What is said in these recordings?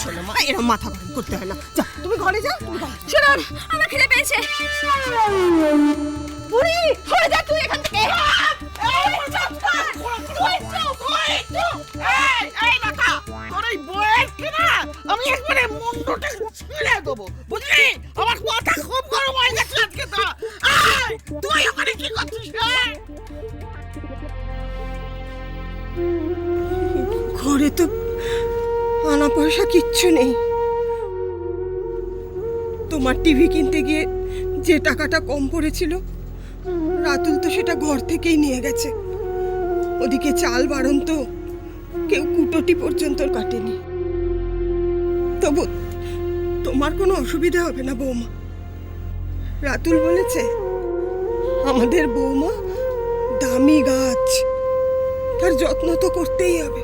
শোনো মা, এরকম মাথা গরম করতে হয় না। যা তুমি ঘরে যাও, তুমি ঘরে যাও। শুনুন, আমার খিদে পেয়েছে। বুড়ি সরে যা তুই এখান থেকে। আমি একবারে মুন্ডটা ছিঁড়ে দেবো, বুঝলি? আমার মাথা খুব গরম হয়ে গেছে আজকে। তো তুই ওখানে কি করছিস? ঘরে তো আনা পয়সা কিচ্ছু নেই। তোমার টিভি কিনতে গিয়ে যে টাকাটা কম পড়েছিল, রাতুল তো সেটা ঘর থেকেই নিয়ে গেছে। ওদিকে চাল বারণ, তো কেউ কুটোটি পর্যন্ত কাটেনি। তবু তোমার কোনো অসুবিধা হবে না বৌমা। রাতুল বলেছে আমাদের বৌমা দামি গাছ, তার যত্ন তো করতেই হবে।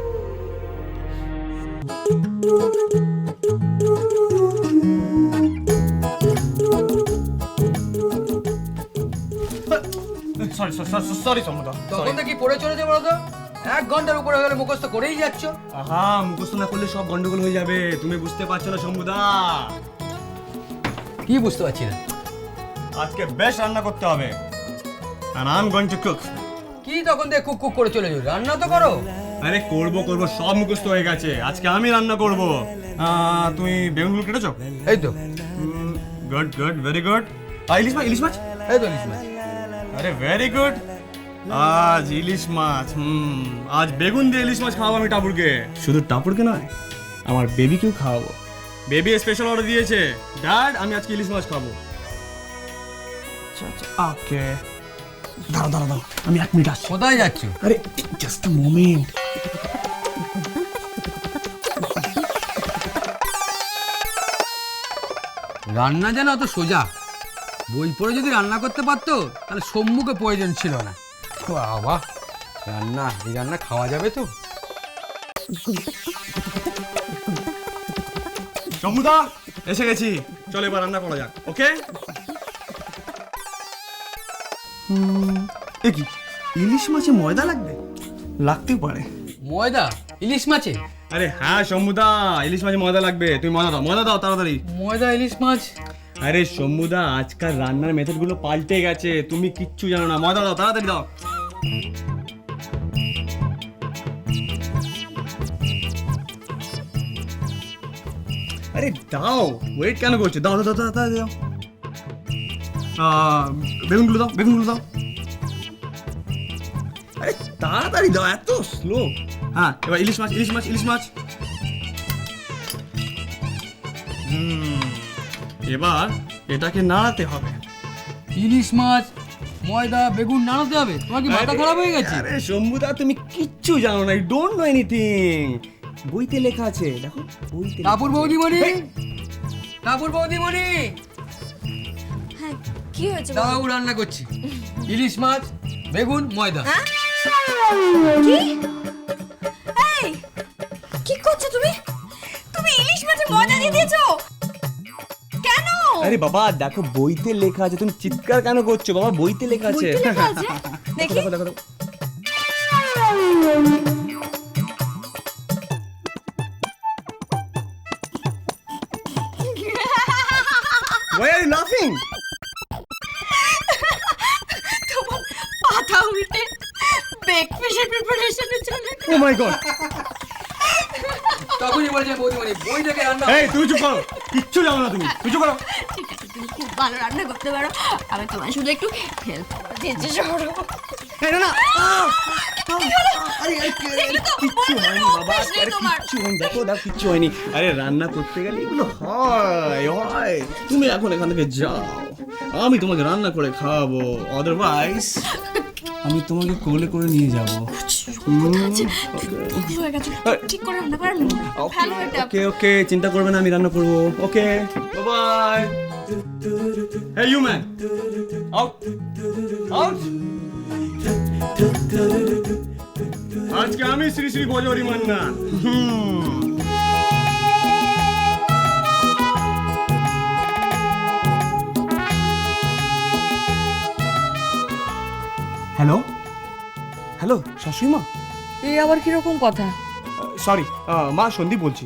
সরি সমুদা, তখন থেকে পড়ে চলেছে বলো তো? 1 ঘন্টার উপরে হয়ে গেলে মুখস্থ করেই যাচ্ছ। আহা মুখস্থ না করলে সব গন্ডগোল হয়ে যাবে, তুমি বুঝতে পারছো না সমুদা। কি বুঝতে পারছি না? আজকে বেশ রান্না করতে হবে, and I'm going to cook. কি তখন থেকে কুক কুক করে চলে যাবে? রান্না তো করো। আরে করবো সব মুখস্থ হয়ে গেছে, আজকে আমি রান্না করব। তুমি বেগুনগুলো কেটেছো? এই তো। Good good, very good. ইলিশ মাছ, ইলিশ মাছ? এই তো ইলিশ মাছ। আরে ভেরি গুড। আজ ইলিশ মাছ, আজ বেগুন দিয়ে ইলিশ মাছ খাওয়াবো আমি টাপুরকে। শুধু টাপুরকে নয়, আমার বেবিকেও খাওয়াবো। বেবি স্পেশাল অর্ডার দিয়েছে, ড্যাড আমি আজকে ইলিশ মাছ খাবো। ওকে, দাঁড়াও দাঁড়াও দাঁড়াও, আমি 1 মিনিট আসছি। কোথায় যাচ্ছ? আরে জাস্ট আ মোমেন্ট। রান্না যেন অত সোজা? বই পড়ে যদি রান্না করতে পারতো তাহলে সম্মুখে প্রয়োজন ছিল না। বাবা, রান্না, এই রান্না খাওয়া যাবে তো? সমুদা এসে গেছি, চল এবার রান্না করা যাক। ওকে, কি ইলিশ মাছে ময়দা লাগবে? লাগতেও পারে। ময়দা ইলিশ মাছে? আরে হ্যাঁ সমুদা, ইলিশ মাছে ময়দা লাগবে। তুমি ময়দা দাও তাড়াতাড়ি। ময়দা ইলিশ মাছ? আরে সমুদা, আজকাল রান্নার মেথড গুলো পাল্টে গেছে, তুমি কিচ্ছু জানো না। ময়দা দাও তাড়াতাড়ি দাও। আরে দাও, ওয়েট কেন করছো? দাও দাও দাও দাও দাও। বেগুনগুলো দাও, বেগুনগুলো দাও। আরে তাড়াতাড়ি দাও, এত স্লো। হ্যাঁ, এবার ইলিশ মাছ, ইলিশ মাছ, ইলিশ মাছ। এবার এটাকে নাড়াতে হবে। ইলিশ মাছ, ময়দা, বেগুন নাড়াতে হবে? তোমার কি মাথা খারাপ হয়ে গেছে? আরে শম্ভুদা, তুমি কিচ্ছু জানো না, ইউ ডোন্ট নো এনিথিং। বইতে লেখা আছে, দেখো বইতে। টাপুর বৌদিমণি, টাপুর বৌদিমণি, হ্যাঁ, কি হয়েছে? দাও রান্না করছি। ইলিশ মাছ, বেগুন, ময়দা। হ্যাঁ? কি? এই, কি করছো তুমি? তুমি ইলিশ মাছে ময়দা দিয়ে দিয়েছো? কেন? আরে বাবা দেখো বইতে লেখা আছে, তুমি চিৎকার কেন করছো? বাবা বইতে লেখা আছে। বইতে লেখা আছে? দেখি। দেখো দেখো দেখো। Why are you laughing? তোমার পাতা উল্টে ব্রেকফাস্টের প্রিপারেশনে চলে। Oh my god! তখনই বলেছে বৌদিমণি, বই থেকে রান্না। এই তুমি চুপ করো, কিচ্ছু জানো না তুমি, চুপ করো। ঠিক আছে, তুমি খুব ভালো রান্না করতে পারো, আমি তোমার শুধু একটু হেল্প করে দিয়েছি। সরো। এই না না, আরে কিচ্ছু হয়নি বাবা, অভ্যাস নেই আরে তোমার। কিচ্ছু হয়নি, দেখো দেখো কিচ্ছু হয়নি। আরে রান্না করতে গেলে এগুলো হয় হয়। তুমি এখন এখান থেকে যাও, আমি তোমাকে রান্না করে খাওয়াবো, আদারওয়াইজ আমি তোমাকে কোলে করে নিয়ে যাবো। হয়ে গেছে, ঠিক করে রান্না করার ভালো একটা। ওকে ওকে, চিন্তা করবে না, আমি রান্না করবো। Okay, bye bye. Hey you man, out, out. আজকে আমি শ্রী শ্রী ভজহরি মান্না। হ্যালো হ্যালো, শাশুড়ি মা। এই আবার কিরকম কথা? সরি মা, সন্দীপ বলছি।